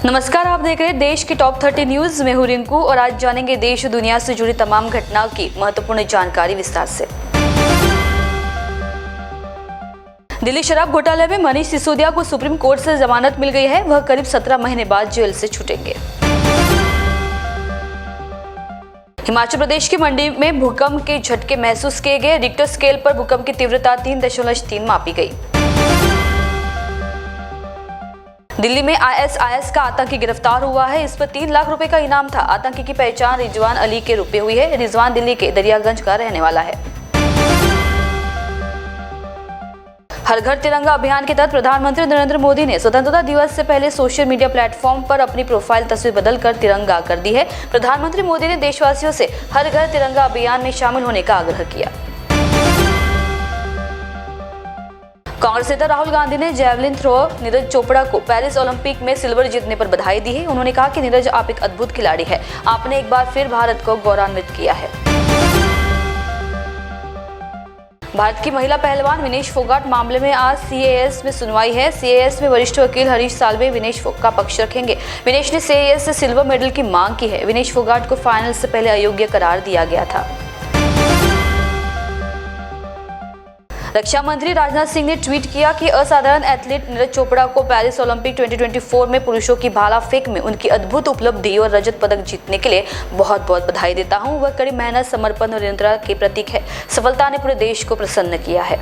नमस्कार, आप देख रहे हैं देश की टॉप 30 न्यूज। मैं हूं रिंकू और आज जानेंगे देश और दुनिया से जुड़ी तमाम घटनाओं की महत्वपूर्ण जानकारी विस्तार से। दिल्ली शराब घोटाले में मनीष सिसोदिया को सुप्रीम कोर्ट से जमानत मिल गई है। वह करीब 17 महीने बाद जेल से छूटेंगे। हिमाचल प्रदेश की मंडी में भूकंप के झटके महसूस किए गए। रिक्टर स्केल पर भूकंप की तीव्रता 3.3 मापी गई। दिल्ली में ISIS का आतंकी गिरफ्तार हुआ है। इस पर 3 लाख रुपए का इनाम था। आतंकी की पहचान रिजवान अली के रूप में हुई है। रिजवान दिल्ली के दरियागंज का रहने वाला है। हर घर तिरंगा अभियान के तहत प्रधानमंत्री नरेंद्र मोदी ने स्वतंत्रता दिवस से पहले सोशल मीडिया प्लेटफॉर्म पर अपनी प्रोफाइल तस्वीर बदलकर तिरंगा कर दी है। प्रधानमंत्री मोदी ने देशवासियों से हर घर तिरंगा अभियान में शामिल होने का आग्रह किया। कांग्रेस नेता राहुल गांधी ने जैवलिन थ्रोअर नीरज चोपड़ा को पेरिस ओलंपिक में सिल्वर जीतने पर बधाई दी है। उन्होंने कहा कि नीरज, आप एक अद्भुत खिलाड़ी हैं। आपने एक बार फिर भारत को गौरवान्वित किया है। भारत की महिला पहलवान विनेश फोगाट मामले में आज CAS में सुनवाई है। CAS में वरिष्ठ वकील हरीश साल्वे विनेश का पक्ष रखेंगे। विनेश ने CAS से सिल्वर मेडल की मांग की है। विनेश फोगाट को फाइनल से पहले अयोग्य करार दिया गया था। रक्षा मंत्री राजनाथ सिंह ने ट्वीट किया कि असाधारण एथलीट नीरज चोपड़ा को पेरिस ओलंपिक 2024 में पुरुषों की भाला फेंक में उनकी अद्भुत उपलब्धि और रजत पदक जीतने के लिए बहुत बहुत बधाई देता हूं। वह कड़ी मेहनत, समर्पण और निरंतरता के प्रतीक है। सफलता ने पूरे देश को प्रसन्न किया है।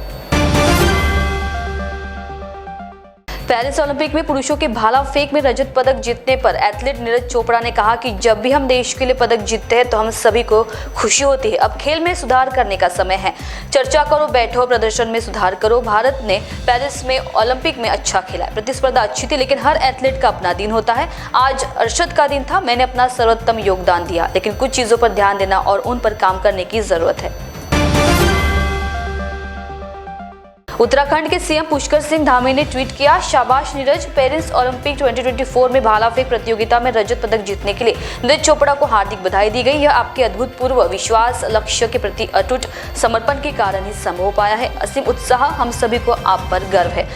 पेरिस ओलंपिक में पुरुषों के भाला फेंक में रजत पदक जीतने पर एथलीट नीरज चोपड़ा ने कहा कि जब भी हम देश के लिए पदक जीतते हैं तो हम सभी को खुशी होती है। अब खेल में सुधार करने का समय है। चर्चा करो, बैठो, प्रदर्शन में सुधार करो। भारत ने पेरिस में ओलंपिक में अच्छा खेला। प्रतिस्पर्धा अच्छी थी, लेकिन हर एथलीट का अपना दिन होता है। आज अरशद का दिन था। मैंने अपना सर्वोत्तम योगदान दिया, लेकिन कुछ चीजों पर ध्यान देना और उन पर काम करने की जरूरत है। उत्तराखंड के CM पुष्कर सिंह धामी ने ट्वीट किया, शाबाश नीरज, पेरिस ओलंपिक 2024 में भाला फेंक प्रतियोगिता में रजत पदक जीतने के लिए नीरज चोपड़ा को हार्दिक बधाई दी गई। यह आपके अभूतपूर्व विश्वास, लक्ष्य के प्रति अटूट समर्पण के कारण ही संभव हो पाया है। असीम उत्साह, हम सभी को आप पर गर्व है।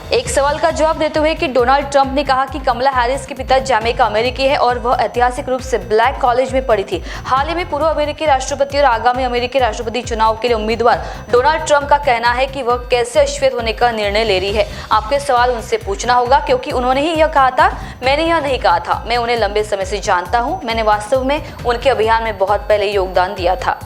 एक सवाल का जवाब देते हुए कि डोनाल्ड ट्रंप ने कहा कि कमला हैरिस के पिता जमैका अमेरिकी है और वह ऐतिहासिक रूप से ब्लैक कॉलेज में पढ़ी थी। हाल ही में पूर्व अमेरिकी राष्ट्रपति और आगामी अमेरिकी राष्ट्रपति चुनाव के लिए उम्मीदवार डोनाल्ड ट्रंप का कहना है कि वह कैसे अश्वेत होने का निर्णय ले रही है। आपके सवाल उनसे पूछना होगा, क्योंकि उन्होंने ही यह कहा था। मैंने यह नहीं कहा था। मैं उन्हें लंबे समय से जानता हूँ। मैंने वास्तव में उनके अभियान में बहुत पहले योगदान दिया था।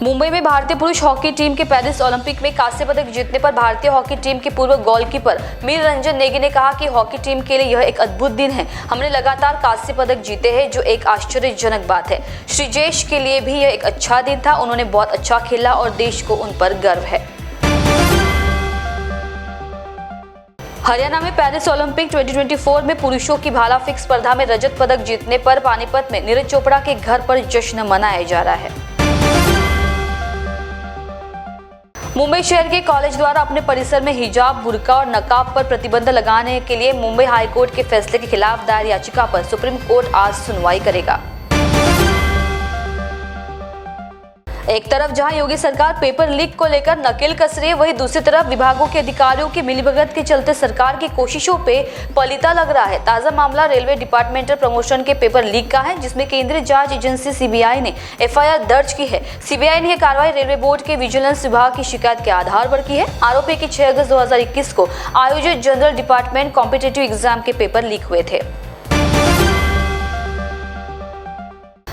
मुंबई में भारतीय पुरुष हॉकी टीम के पेरिस ओलंपिक में कांस्य पदक जीतने पर भारतीय हॉकी टीम के पूर्व गोलकीपर मीर रंजन नेगी ने कहा कि हॉकी टीम के लिए यह एक अद्भुत दिन है। हमने लगातार कांस्य पदक जीते हैं, जो एक आश्चर्यजनक बात है। श्रीजेश के लिए भी यह एक अच्छा दिन था। उन्होंने बहुत अच्छा खेला और देश को उन पर गर्व है। हरियाणा में पेरिस ओलंपिक 2024 में पुरुषों की भाला फेंक स्पर्धा में रजत पदक जीतने पर पानीपत में नीरज चोपड़ा के घर पर जश्न मनाया जा रहा है। मुंबई शहर के कॉलेज द्वारा अपने परिसर में हिजाब, बुर्का और नकाब पर प्रतिबंध लगाने के लिए मुंबई हाईकोर्ट के फैसले के खिलाफ दायर याचिका पर सुप्रीम कोर्ट आज सुनवाई करेगा। एक तरफ जहां योगी सरकार पेपर लीक को लेकर नकेल कस रही है, वहीं दूसरी तरफ विभागों के अधिकारियों की मिलीभगत के चलते सरकार की कोशिशों पे पलीता लग रहा है। ताजा मामला रेलवे डिपार्टमेंटल प्रमोशन के पेपर लीक का है, जिसमें केंद्रीय जांच एजेंसी CBI ने FIR दर्ज की है। CBI ने यह कार्रवाई रेलवे बोर्ड के विजिलेंस विभाग की शिकायत के आधार पर की है। आरोप है कि 6 अगस्त 2021 को आयोजित जनरल डिपार्टमेंट कॉम्पिटिटिव एग्जाम के पेपर लीक हुए थे।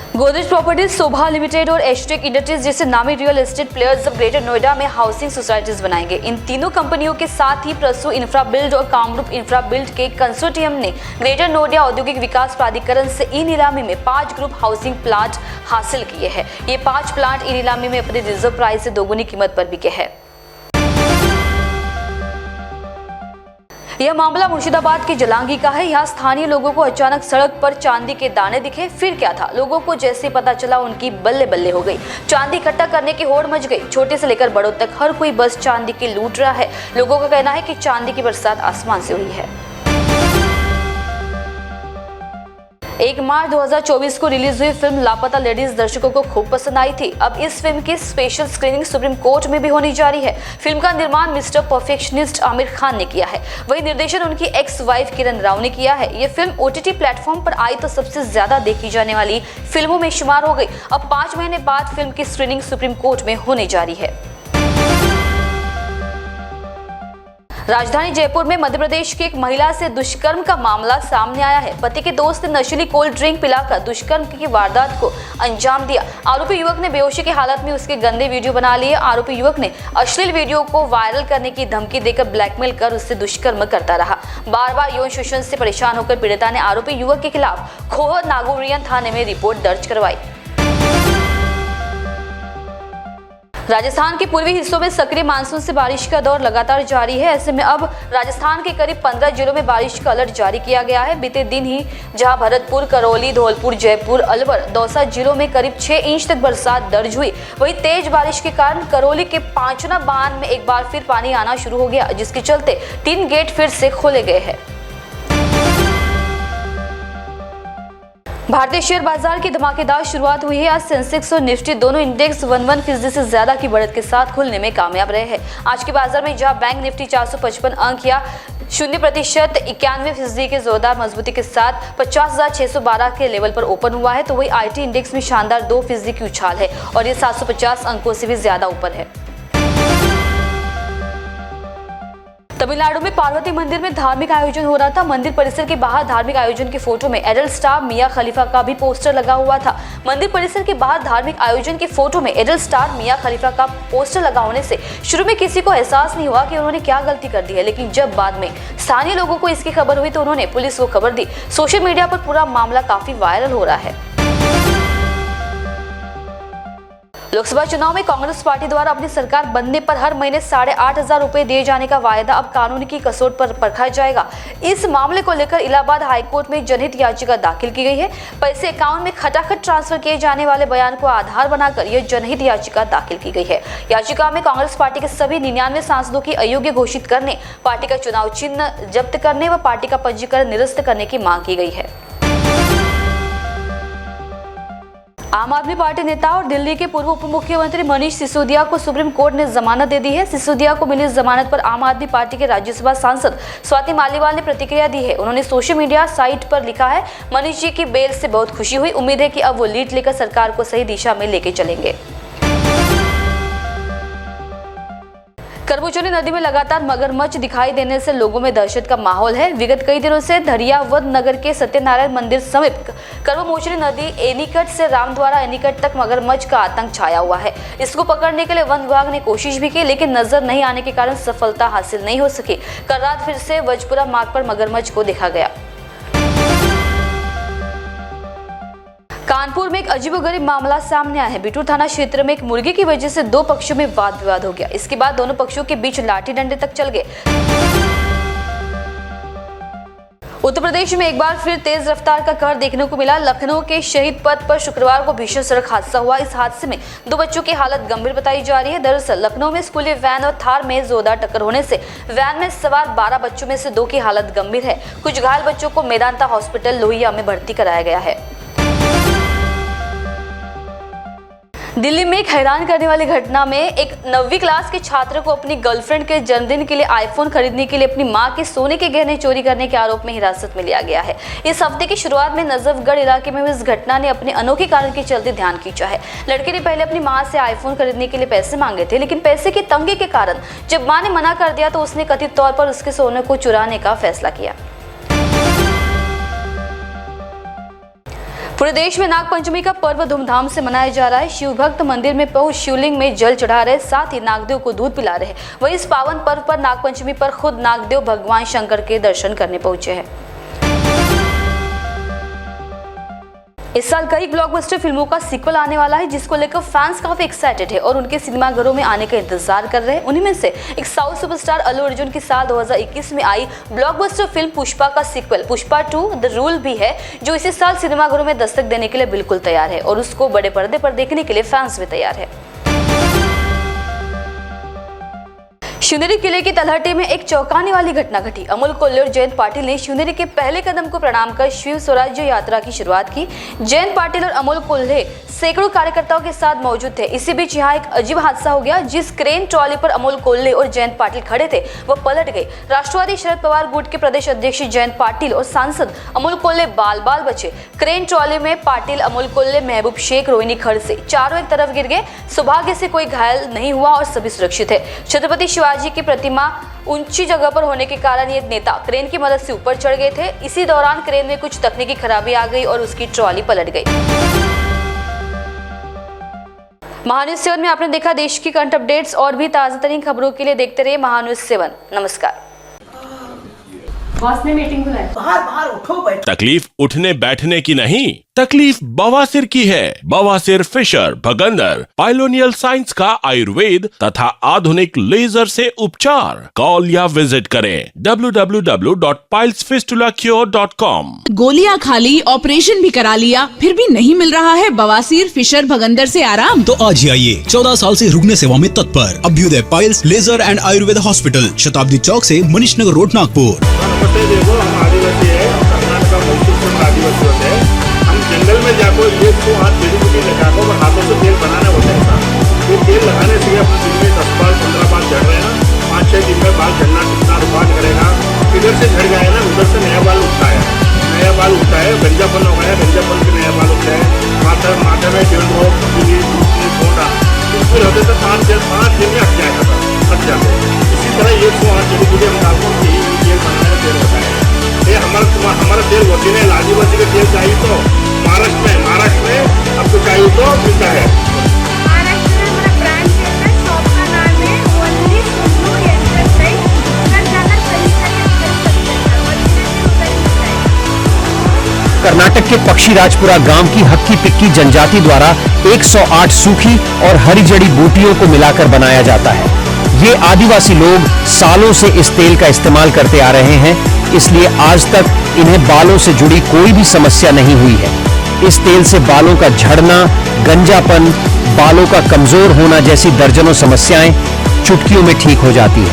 गोदरेज प्रॉपर्टीज, शोभा लिमिटेड और एस्टेक इंडस्ट्रीज जैसे नामी रियल एस्टेट प्लेयर्स अब ग्रेटर नोएडा में हाउसिंग सोसाइटीज बनाएंगे। इन तीनों कंपनियों के साथ ही प्रसू इंफ्रा बिल्ड और कामरूप इंफ्रा बिल्ड के कंसोर्टियम ने ग्रेटर नोएडा औद्योगिक विकास प्राधिकरण से ई नीलामी में 5 ग्रुप हाउसिंग प्लांट हासिल किए हैं। ये 5 प्लांट ई नीलामी में अपने रिजर्व प्राइस से दोगुनी कीमत पर बिके हैं। यह मामला मुर्शिदाबाद के जलांगी का है। यहाँ स्थानीय लोगों को अचानक सड़क पर चांदी के दाने दिखे। फिर क्या था, लोगों को जैसे पता चला उनकी बल्ले बल्ले हो गई। चांदी इकट्ठा करने की होड़ मच गई। छोटे से लेकर बड़ों तक हर कोई बस चांदी की लूट रहा है। लोगों का कहना है कि चांदी की बरसात आसमान से हुई है। 1 मार्च 2024 को रिलीज हुई फिल्म लापता लेडीज दर्शकों को खूब पसंद आई थी। अब इस फिल्म की स्पेशल स्क्रीनिंग सुप्रीम कोर्ट में भी होने जा रही है। फिल्म का निर्माण मिस्टर परफेक्शनिस्ट आमिर खान ने किया है। वही निर्देशन उनकी एक्स वाइफ किरण राव ने किया है। ये फिल्म OTT प्लेटफॉर्म पर आई तो सबसे ज्यादा देखी जाने वाली फिल्मों में शुमार हो गई। अब 5 महीने बाद फिल्म की स्क्रीनिंग सुप्रीम कोर्ट में होने जा रही है। राजधानी जयपुर में मध्य प्रदेश की एक महिला से दुष्कर्म का मामला सामने आया है। पति के दोस्त ने नशीली कोल्ड ड्रिंक पिलाकर दुष्कर्म की वारदात को अंजाम दिया। आरोपी युवक ने बेहोशी की हालत में उसके गंदे वीडियो बना लिए। आरोपी युवक ने अश्लील वीडियो को वायरल करने की धमकी देकर ब्लैकमेल कर उससे दुष्कर्म करता रहा। बार बार यौन शोषण से परेशान होकर पीड़िता ने आरोपी युवक के खिलाफ खोह नागौरियन थाने में रिपोर्ट दर्ज करवाई। राजस्थान के पूर्वी हिस्सों में सक्रिय मानसून से बारिश का दौर लगातार जारी है। ऐसे में अब राजस्थान के करीब 15 जिलों में बारिश का अलर्ट जारी किया गया है। बीते दिन ही जहां भरतपुर, करौली, धौलपुर, जयपुर, अलवर, दौसा जिलों में करीब 6 इंच तक बरसात दर्ज हुई। वहीं तेज बारिश के कारण करौली के पांचना बांध में एक बार फिर पानी आना शुरू हो गया, जिसके चलते 3 गेट फिर से खोले गए हैं। भारतीय शेयर बाजार की धमाकेदार शुरुआत हुई है। आज सेंसेक्स और निफ्टी दोनों इंडेक्स 11% से ज्यादा की बढ़त के साथ खुलने में कामयाब रहे हैं। आज के बाजार में जहां बैंक निफ्टी 455 अंक या 0% 91% के जोरदार मजबूती के साथ 50,612 के लेवल पर ओपन हुआ है, तो वही IT इंडेक्स में शानदार 2% की उछाल है और ये 750 अंकों से भी ज्यादा ऊपर है। तमिलनाडु में पार्वती मंदिर में धार्मिक आयोजन हो रहा था। मंदिर परिसर के बाहर धार्मिक आयोजन की फोटो में एडल स्टार मिया खलीफा का भी पोस्टर लगा हुआ था। मंदिर परिसर के बाहर धार्मिक आयोजन की फोटो में एडल स्टार मिया खलीफा का पोस्टर लगा होने से शुरू में किसी को एहसास नहीं हुआ कि उन्होंने क्या गलती कर दी है, लेकिन जब बाद में स्थानीय लोगों को इसकी खबर हुई तो उन्होंने पुलिस को खबर दी। सोशल मीडिया पर पूरा मामला काफी वायरल हो रहा है। लोकसभा चुनाव में कांग्रेस पार्टी द्वारा अपनी सरकार बनने पर हर महीने 8,500 रुपए दिए जाने का वायदा अब कानून की कसौट पर परखा जाएगा। इस मामले को लेकर इलाहाबाद हाईकोर्ट में जनहित याचिका दाखिल की गई है। पैसे अकाउंट में खटाखट ट्रांसफर किए जाने वाले बयान को आधार बनाकर यह जनहित याचिका दाखिल की गई है। याचिका में कांग्रेस पार्टी के सभी 99 सांसदों की अयोग्य घोषित करने, पार्टी का चुनाव चिन्ह जब्त करने व पार्टी का पंजीकरण निरस्त करने की मांग की गई है। आम आदमी पार्टी नेता और दिल्ली के पूर्व उप मुख्यमंत्री मनीष सिसोदिया को सुप्रीम कोर्ट ने जमानत दे दी है। सिसोदिया को मिली जमानत पर आम आदमी पार्टी के राज्यसभा सांसद स्वाति मालीवाल ने प्रतिक्रिया दी है। उन्होंने सोशल मीडिया साइट पर लिखा है, मनीष जी की बेल से बहुत खुशी हुई। उम्मीद है कि अब वो लीड लेकर सरकार को सही दिशा में लेके चलेंगे। करबुचौली नदी में लगातार मगरमच्छ दिखाई देने से लोगों में दहशत का माहौल है। विगत कई दिनों से धरियावद नगर के सत्यनारायण मंदिर समीप करबुचौली नदी एनीकट से रामद्वारा एनीकट तक मगरमच्छ का आतंक छाया हुआ है। इसको पकड़ने के लिए वन विभाग ने कोशिश भी की, लेकिन नजर नहीं आने के कारण सफलता हासिल नहीं हो सकी। कल रात फिर से वजपुरा मार्ग पर मगरमच्छ को देखा गया। कानपुर में एक अजीबोगरीब मामला सामने आया है। बिटूर थाना क्षेत्र में एक मुर्गी की वजह से 2 पक्षों में वाद विवाद हो गया। इसके बाद दोनों पक्षों के बीच लाठी डंडे तक चल गए। उत्तर प्रदेश में एक बार फिर तेज रफ्तार का कहर देखने को मिला। लखनऊ के शहीद पथ पर शुक्रवार को भीषण सड़क हादसा हुआ। इस हादसे में 2 बच्चों की हालत गंभीर बताई जा रही है। दरअसल लखनऊ में स्कूली वैन और थार में जोरदार टक्कर होने से वैन में सवार 12 बच्चों में से 2 की हालत गंभीर है। कुछ घायल बच्चों को मेदांता हॉस्पिटल लोहिया में भर्ती कराया गया है। दिल्ली में एक हैरान करने वाली घटना में एक 9वीं क्लास के छात्र को अपनी गर्लफ्रेंड के जन्मदिन के लिए आईफोन खरीदने के लिए अपनी मां के सोने के गहने चोरी करने के आरोप में हिरासत में लिया गया है। इस हफ्ते की शुरुआत में नजफगढ़ इलाके में इस घटना ने अपने अनोखे कारण के चलते ध्यान खींचा है। लड़के ने पहले अपनी मां से आईफोन खरीदने के लिए पैसे मांगे थे, लेकिन पैसे की तंगी के कारण जब मां ने मना कर दिया तो उसने कथित तौर पर उसके सोने को चुराने का फैसला किया। पूरे देश में नागपंचमी का पर्व धूमधाम से मनाया जा रहा है। शिव भक्त मंदिर में पहुंच शिवलिंग में जल चढ़ा रहे, साथ ही नागदेव को दूध पिला रहे। वहीं इस पावन पर्व पर नागपंचमी पर खुद नागदेव भगवान शंकर के दर्शन करने पहुंचे हैं। इस साल कई ब्लॉकबस्टर फिल्मों का सीक्वल आने वाला है, जिसको लेकर फैंस काफी एक्साइटेड है और उनके सिनेमाघरों में आने का इंतजार कर रहे हैं। उन्हीं में से एक साउथ सुपरस्टार अल्लू अर्जुन की साल 2021 में आई ब्लॉकबस्टर फिल्म पुष्पा का सीक्वल पुष्पा 2 द रूल भी है, जो इसी साल सिनेमाघरों में दस्तक देने के लिए बिल्कुल तैयार है और उसको बड़े पर्दे पर देखने के लिए फैंस भी तैयार है। शिवनेरी किले की तलहटी में एक चौंकाने वाली घटना घटी। अमोल कोल्हे और जयंत पाटिल ने शिवनेरी के पहले कदम को प्रणाम कर शिव स्वराज्य यात्रा की शुरुआत की। जयंत पाटिल और अमोल कोल्हे सैकड़ों कार्यकर्ताओं के साथ मौजूद थे। इसी बीच यहाँ एक अजीब हादसा हो गया। जिस क्रेन ट्रॉली पर अमोल कोल्हे और जयंत पाटिल खड़े थे वो पलट गई। राष्ट्रवादी शरद पवार गुट के प्रदेश अध्यक्ष जयंत पाटिल और सांसद अमोल कोल्हे बाल बाल बचे। क्रेन ट्रॉली में पाटिल, अमोल कोल्हे, महबूब शेख, रोहिणी खड़ से चारों एक तरफ गिर गए। सौभाग्य से कोई घायल नहीं हुआ और सभी सुरक्षित है। छत्रपति शिवाजी की प्रतिमा ऊंची जगह पर होने के कारण ये नेता क्रेन की मदद से ऊपर चढ़ गए थे। इसी दौरान क्रेन में कुछ तकनीकी खराबी आ गई और उसकी ट्रॉली पलट गई। महान्यूज 7 में आपने देखा देश की करंट अपडेट्स और भी ताजा तरीन खबरों के लिए देखते रहिए महान्यूज 7। नमस्कार। बॉस ने मीटिंग बुलाई। बाहर उठो बैठो। तकलीफ उठने बैठने की नहीं, तकलीफ बवासीर की है। बवासीर, फिशर, भगंदर, पाइलोनियल साइंस का आयुर्वेद तथा आधुनिक लेजर से उपचार। कॉल या विजिट करें www.pilesfistulacure.com। गोलियां खा ली, ऑपरेशन भी करा लिया, फिर भी नहीं मिल रहा है बवासीर, फिशर, भगंदर से आराम? तो आज ही आइए 14 साल से रुकने सेवा में तत्पर Abhyudaya piles laser and Ayurveda hospital, Shatabdi Chowk से मनीष नगर रोड, नागपुर। नमस्ते। देखो, हम आदिवासी है, कर्नाटक का मैसूर आदिवासी होते हैं। हम जंगल में जाकर ये को हाथ जड़ी बूटी लगाकर और हाथों से तेल बनाने होता है। ये तेल लगाने से अपने दिन में 10 बार 15 बार झड़ रहे हैं ना, 5-6 दिन में बाल झड़ना कितना रुकावट करेगा। इधर से झड़ गया है ना, उधर से नया बाल उठता है, नया बाल उठता है। गंजापन हो गया, गंजापन के नया बाल उठता है। माथे में जेल रोग, फोड़ा बिल्कुल होते तो 5 दिन में हट जाएगा, हट जाते। इसी तरह ये को हाथ जड़ी बूटी हम डालते हैं, तेल बनाने का तेल होता है। ये हमारा तेल ओरिजिनल आदिवासी का तेल चाहिए तो महाराष्ट्र में आपको चाहिए तो मिलता है। महाराष्ट्र में हमारा ब्रांच है, शॉप का नाम है ओनली सोनू एंटरप्राइज। अगर ज्यादा खरीदना है कर सकते हैं, ओरिजिनल मिलता है। कर्नाटक के पक्षीराजपुरा गांव की हक्की पिक्की जनजाति द्वारा 108 सूखी और हरी जड़ी बूटियों को मिलाकर बनाया जाता है। ये आदिवासी लोग सालों से इस तेल का इस्तेमाल करते आ रहे हैं, इसलिए आज तक इन्हें बालों से जुड़ी कोई भी समस्या नहीं हुई है। इस तेल से बालों का झड़ना, गंजापन, बालों का कमजोर होना जैसी दर्जनों समस्याएं चुटकियों में ठीक हो जाती है।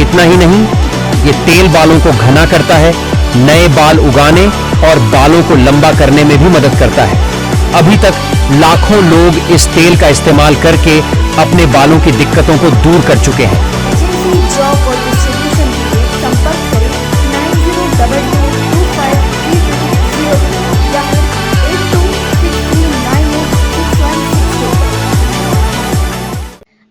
इतना ही नहीं, ये तेल बालों को घना करता है, नए बाल उगाने और बालों को लंबा करने में भी मदद करता है। अभी तक लाखों लोग इस तेल का इस्तेमाल करके अपने बालों की दिक्कतों को दूर कर चुके हैं। जॉब और डिस्ट्रीब्यूशन के लिए संपर्क करें 90225330 या 8263986164।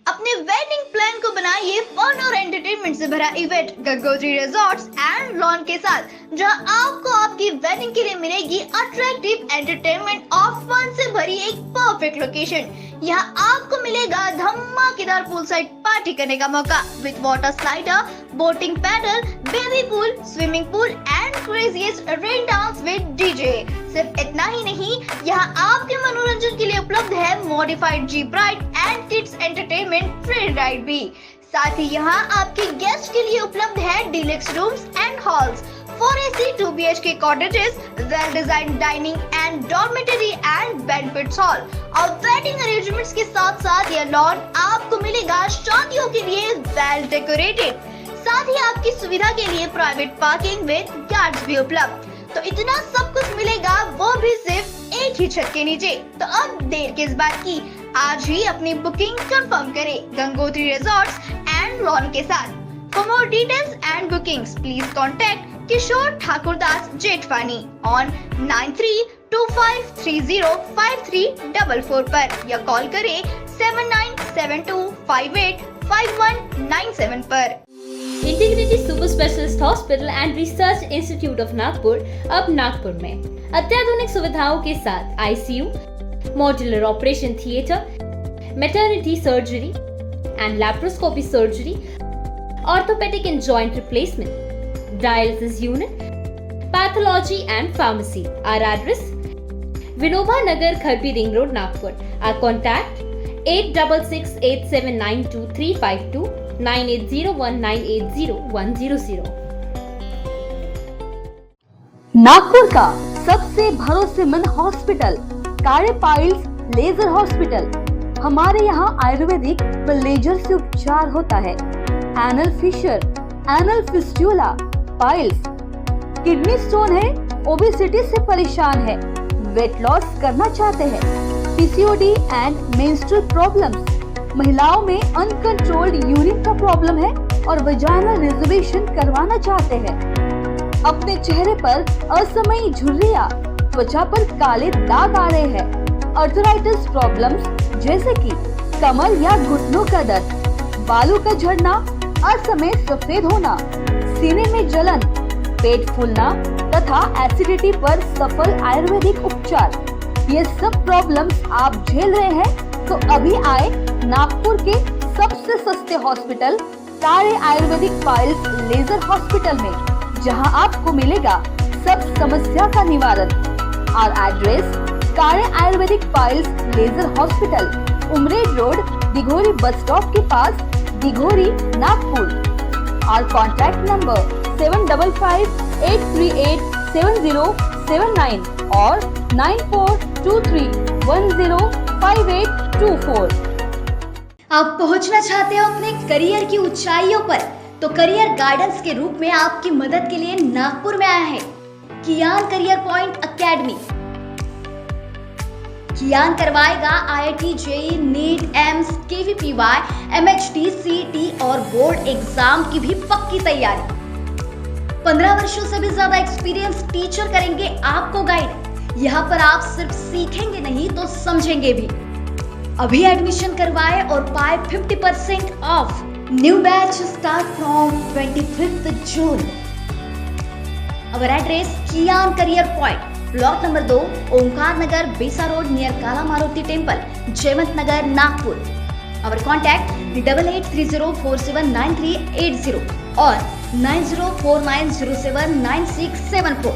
अपने वेडिंग प्लान को बनाइए फन और एंटरटेनमेंट से भरा event Gangotri resorts and lawn के साथ, जहां आपको आपकी वेडिंग के लिए मिलेगी अट्रैक्टिव एंटरटेनमेंट और फन से भरी एक परफेक्ट लोकेशन। यहाँ आपको मिलेगा धमाकेदार पूल साइड पार्टी करने का मौका with water slider, boating pedal, baby pool, swimming pool and craziest rain dance with DJ. सिर्फ इतना ही नहीं, यहाँ आपके मनोरंजन के लिए उपलब्ध है modified jeep ride and kids entertainment free ride भी। साथ ही यहाँ आपके गेस्ट के लिए उपलब्ध है deluxe rooms and halls, 4 AC 2 BHK cottages, well designed dining and dormitory and banquet hall और वेडिंग अरेंजमेंट्स के साथ साथ यह लॉन आपको मिलेगा शादियों के लिए वेल डेकोरेटेड। साथ ही आपकी सुविधा के लिए प्राइवेट पार्किंग विद गार्ड्स भी उपलब्ध। तो इतना सब कुछ मिलेगा, वो भी सिर्फ एक ही छत के नीचे। तो अब देर किस बात की, आज ही अपनी बुकिंग कंफर्म करें गंगोत्री रिजॉर्ट्स एंड लॉन के साथ। For more details and bookings, please contact Kishore Thakurdas Jetwani on 9325305344 पर या कॉल करें 7972585197 पर। Integrity super specialist hospital and research institute of Nagpur अब नागपुर में अत्याधुनिक सुविधाओं के साथ ICU, modular operation theatre, maternity surgery and laparoscopy surgery, orthopedic and joint replacement, dialysis unit, pathology and pharmacy. Our address Vinoba Nagar, Kharbi Ring Road, Nagpur. Our contact 8668792352 9801980100। Nagpur का सबसे भरोसेमंद hospital कार्य पाइल्स लेजर हॉस्पिटल। हमारे यहाँ आयुर्वेदिक व laser से उपचार होता है। Anal fissure, anal fistula, piles, kidney stone है, ओबेसिटी से परेशान है, वेट लॉस करना चाहते हैं, पीसीओडी एंड मेंस्ट्रुअल प्रॉब्लम्स, महिलाओं में अनकंट्रोल्ड यूरिन का प्रॉब्लम है और वजाइनल रिजर्वेशन करवाना चाहते हैं, अपने चेहरे पर असमयी झुर्रियां, त्वचा पर काले दाग आ रहे हैं, अर्थराइटिस प्रॉब्लम्स जैसे कि कमर या घुटनों का दर्द, बालों का झड़ना, असमय सफेद होना, सीने में जलन, पेट फूलना तथा एसिडिटी पर सफल आयुर्वेदिक उपचार, ये सब प्रॉब्लम्स आप झेल रहे हैं तो अभी आए नागपुर के सबसे सस्ते हॉस्पिटल तारे आयुर्वेदिक पाइल्स लेजर हॉस्पिटल में, जहां आपको मिलेगा सब समस्या का निवारण। और address Tare ayurvedic piles laser hospital, Umred road, Dighori bus stop के पास, दिघोरी, नागपुर। और कॉन्टैक्ट नंबर 7538387079 और 9423105824। आप पहुंचना चाहते हो अपने करियर की ऊंचाइयों पर, तो करियर गाइडेंस के रूप में आपकी मदद के लिए नागपुर में आया है Kiyan career point academy. Kiyan करवाएगा IIT, JEE, NEET, AIIMS, KVPY, MHT, CET और बोर्ड एग्जाम की भी पक्की तैयारी। 15 वर्षों से भी ज्यादा एक्सपीरियंस टीचर करेंगे आपको गाइड। यहाँ पर आप सिर्फ सीखेंगे नहीं तो समझेंगे भी। अभी एडमिशन करवाए और पाए 50% off. New batch start from 25th June। Our address Kiyan career point, block number 2, Omkar Nagar, Besa road, near Kala Maruti temple, Jaywant Nagar, Nagpur. Our contact 8830479380 और 9049079674।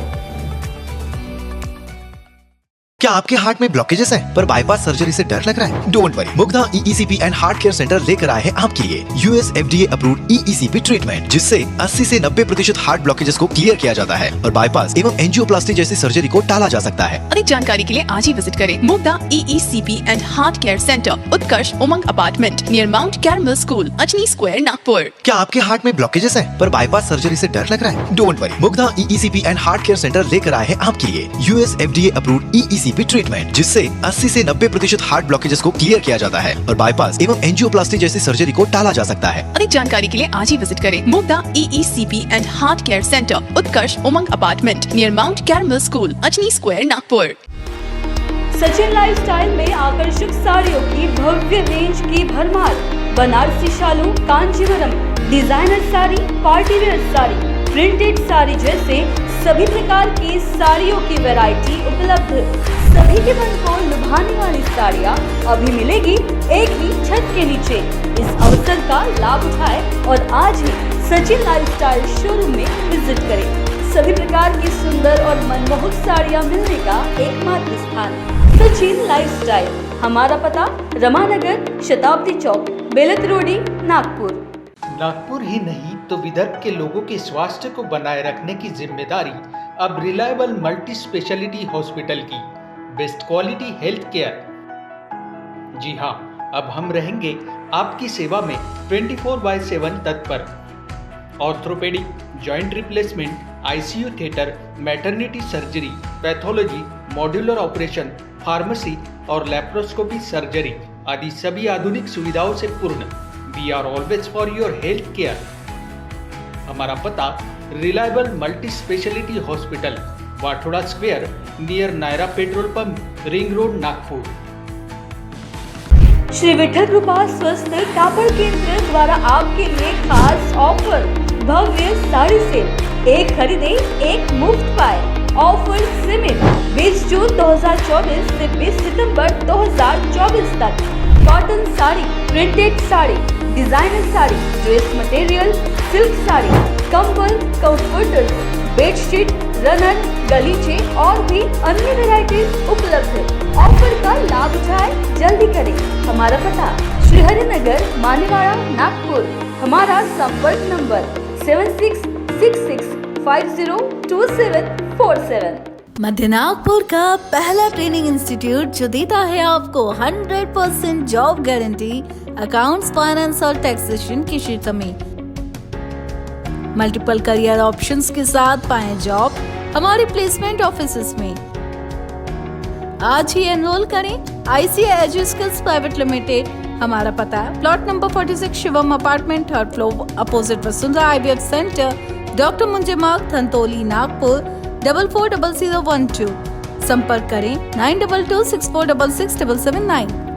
क्या आपके हार्ट में ब्लॉकेजेस है पर बाईपास सर्जरी से डर लग रहा है? Don't worry, Mugdha EECP and heart care centre लेकर आए हैं आपके लिए US FDA approved EECP treatment, जिससे 80 से 90% हार्ट ब्लॉकेजेस को क्लियर किया जाता है और बाईपास एवं एंजियोप्लास्टी जैसी सर्जरी को टाला जा सकता है। अधिक जानकारी के लिए आज ही विजिट करें Mugdha EECP and heart care centre, Utkarsh Umang apartment, near Mount Carmel school, Ajni square, Nagpur. क्या आपके हार्ट में ब्लॉकेजेस है पर बाईपास सर्जरी से डर लग रहा है? Don't worry, Mugdha EECP and heart care centre लेकर आए हैं आपके लिए US FDA approved EECP treatment, जिससे 80 से 90% हार्ट ब्लॉकेजेस को क्लियर किया जाता है और बाईपास एवं एंजियोप्लास्टी जैसी सर्जरी को टाला जा सकता है। अधिक जानकारी के लिए आज ही विजिट करें Mugdha EECP and heart care centre, Utkarsh Umang apartment, near Mount Carmel school, Ajni square, Nagpur. Sachin lifestyle में आकर्षक साड़ियों की भव्य रेंज की भरमार, Banarasi Shalu, Kanjivaram, designer sari, party wear sari, printed sari जैसे सभी प्रकार की साड़ियों की वैरायटी उपलब्ध। सभी के मन को लुभाने वाली साड़ियाँ अभी मिलेगी एक ही छत के नीचे। इस अवसर का लाभ उठाएं और आज ही सचिन लाइफस्टाइल शोरूम में विजिट करें। सभी प्रकार की सुंदर और मनमोहक साड़ियाँ मिलने का एकमात्र स्थान सचिन लाइफस्टाइल। हमारा पता रमानगर, शताब्दी चौक, बेलत रोडी, नागपुर। नागपुर ही नहीं तो विदर्भ के लोगों के स्वास्थ्य को बनाए रखने की जिम्मेदारी अब रिलायबल मल्टी स्पेशलिटी हॉस्पिटल की। Best quality health care. जी हाँ, अब हम रहेंगे आपकी सेवा में 24/7 तत्पर। Orthopaedic, joint replacement, ICU theatre, maternity surgery, pathology, modular operation, pharmacy और लैप्रोस्कोपी सर्जरी आदि सभी आधुनिक सुविधाओं से पूर्ण। We are always for your health care. हमारा पता reliable multi speciality hospital, Wathoda square, near Nayara petrol pump, ring road, Nagpur. Shri Vitthal Krupa स्वस्थ कापड़ केंद्र द्वारा आपके लिए खास ऑफर, भव्य साड़ी सेल, एक खरीदे एक मुफ्त पाए। ऑफर सीमित 20 जून 2024 से 20 सितंबर 2024 तक। Cotton sari, printed sari, designer sari, dress material, silk sari, कंबल, कंफर्टर्स, बेडशीट, रनर, गलीचे और भी अन्य वैरायटीज उपलब्ध है। ऑफर का लाभ उठाए, जल्दी करें। हमारा पता श्री हरिनगर, मानेवाड़ा, नागपुर। हमारा संपर्क नंबर 7666502747। मध्य नागपुर का पहला ट्रेनिंग इंस्टीट्यूट जो देता है आपको 100% जॉब गारंटी अकाउंट्स, फाइनेंस और टैक्सेशन के क्षेत्र में। मल्टीपल करियर ऑप्शंस के साथ पाएं जॉब हमारे प्लेसमेंट ऑफिसेज में। आज ही एनरोल करें ICI एजुस्किल्स प्राइवेट लिमिटेड। हमारा पता है plot number 46 Shivam apartment, 3rd floor, opposite Vasundhara IVF centre, doctor Munje Marg, Dhantoli, Nagpur 440012। संपर्क करें 9226466779।